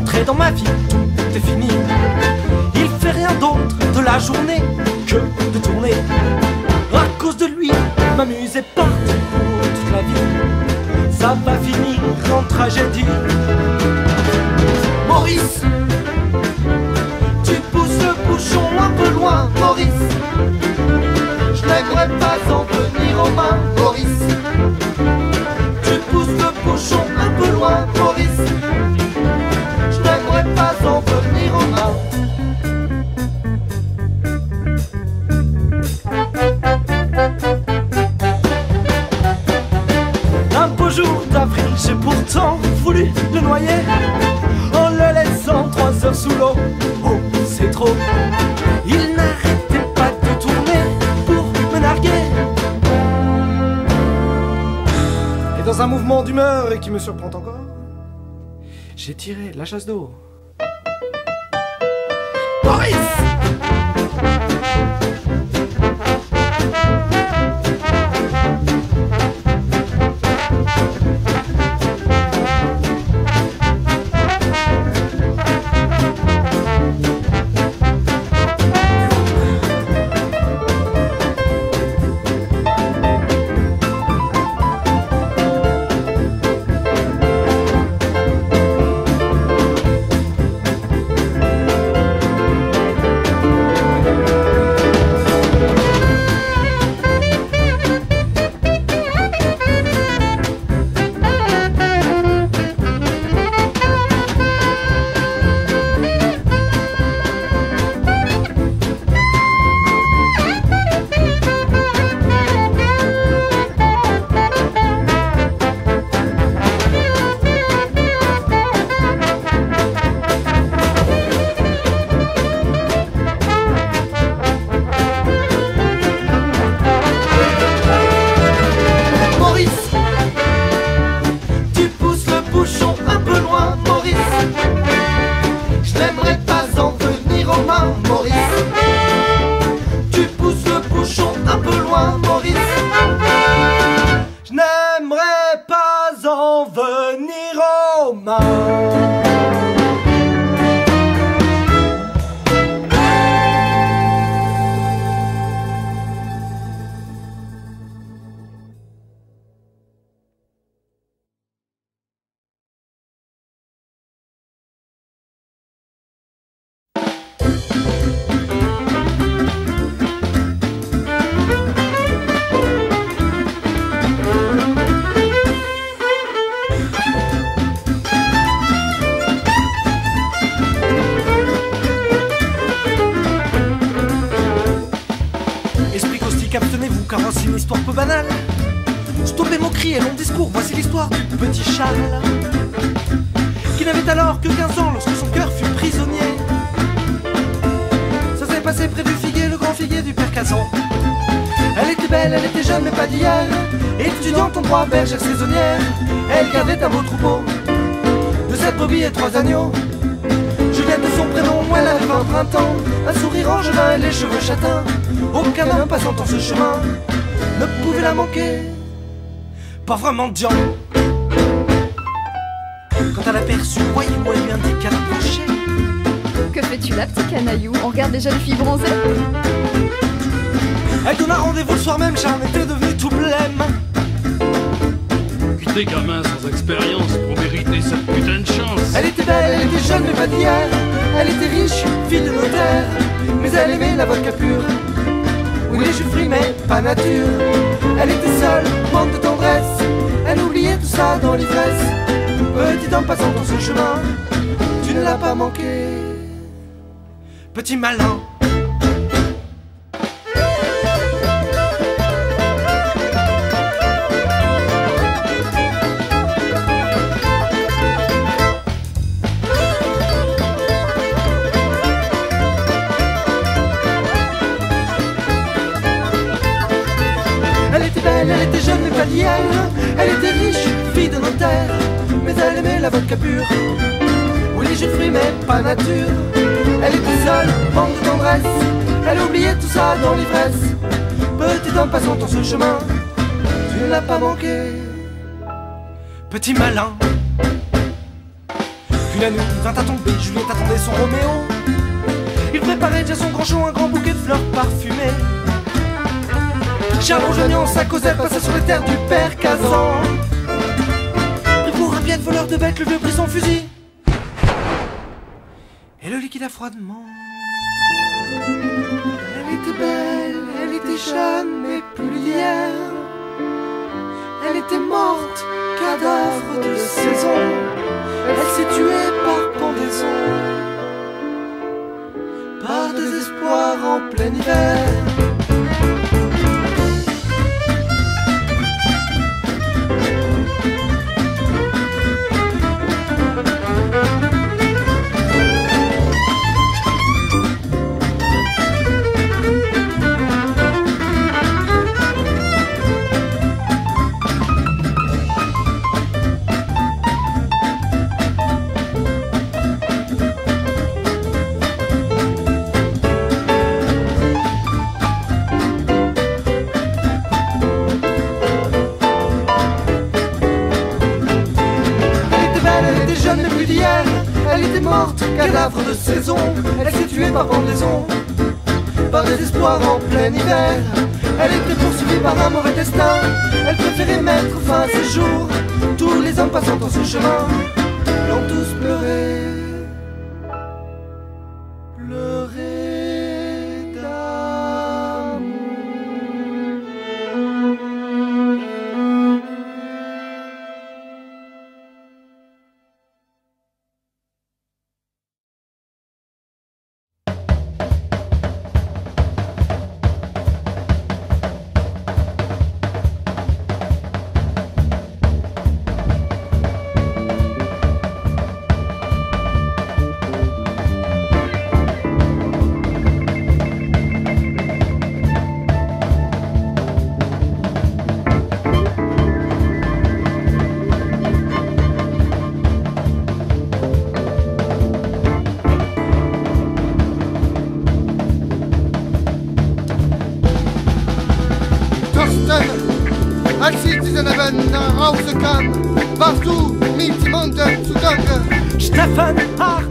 entré dans ma vie, tout est fini. Il fait rien d'autre de la journée que de tourner. À cause de lui, m'amuser partout pour toute la vie. Ça va finir en tragédie. Maurice, tu pousses le bouchon un peu loin, Maurice. Je n'aimerais pas en venir aux mains, Maurice. Tu pousses le bouchon un peu loin, Maurice. Je n'aimerais pas en venir aux mains. Un beau jour d'avril, j'ai pourtant voulu le noyer en le laissant 3 heures sous l'eau. Oh, c'est trop. Il n'arrêtait pas de tourner pour me narguer. Et dans un mouvement d'humeur et qui me surprend encore, j'ai tiré la chasse d'eau. Maurice! Abstenez-vous car voici une histoire peu banale. Stoppez mon cri et long discours, voici l'histoire du petit Charles qui n'avait alors que 15 ans lorsque son cœur fut prisonnier. Ça s'est passé près du figuier, le grand figuier du père Cazan. Elle était belle, elle était jeune mais pas d'hier, étudiante en droit, bergère saisonnière. Elle gardait un beau troupeau de 7 brebis et 3 agneaux. Juliette de son prénom, elle avait 20 ans, un sourire angevin et les cheveux châtains. Aucun homme passant en ce chemin ne pouvait la manquer. Pauvre mendiant. Quand elle aperçut voyou, elle lui indiqua d'approcher. Que fais-tu là, petit canaillou? On regarde déjà les filles bronzées. Elle donna rendez-vous le soir même, Charles était devenu tout blême. Des gamins sans expérience pour mériter cette putain de chance. Elle était belle, elle était jeune mais pas d'hier. Elle était riche, fille de notaire, mais elle aimait la vodka pure. Oui, les jus fruits mais pas nature. Elle était seule, manque de tendresse. Elle oubliait tout ça dans l'ivresse. Petit homme passant dans ce chemin, tu ne l'as pas manqué. Petit malin. Elle était jeune mais pas d'hier. Elle était riche, fille de notaire, mais elle aimait la vodka pure. Oui, les jus de fruits mais pas nature. Elle était seule, manque de tendresse. Elle oubliait tout ça dans l'ivresse. Petit homme passant dans ce chemin, tu ne l'as pas manqué. Petit malin. Puis la nuit vint à tomber, Juliette attendait son Roméo. Il préparait déjà son grand show, un grand bouquet de fleurs parfumées. Charles rejoignant sa causette passa sur les terres du père Kazan. Il court un pied de voleur de bêtes, le vieux prit son fusil et le liquida froidement. Elle était belle, elle était jeune, mais plus d'hier. Elle était morte, cadavre de saison. Elle s'est tuée par pendaison, par désespoir en plein hiver. Elle était morte, cadavre de saison. Elle s'est tuée par pendaison, par désespoir en plein hiver. Elle était poursuivie par un mauvais destin. Elle préférait mettre fin à ses jours. Tous les hommes passant dans ce chemin l'ont tous pleuré, pleuré d'amour. Als sie diesen Abend nach Hause kam, warst du mit jemandem zugange. Steffen, ach,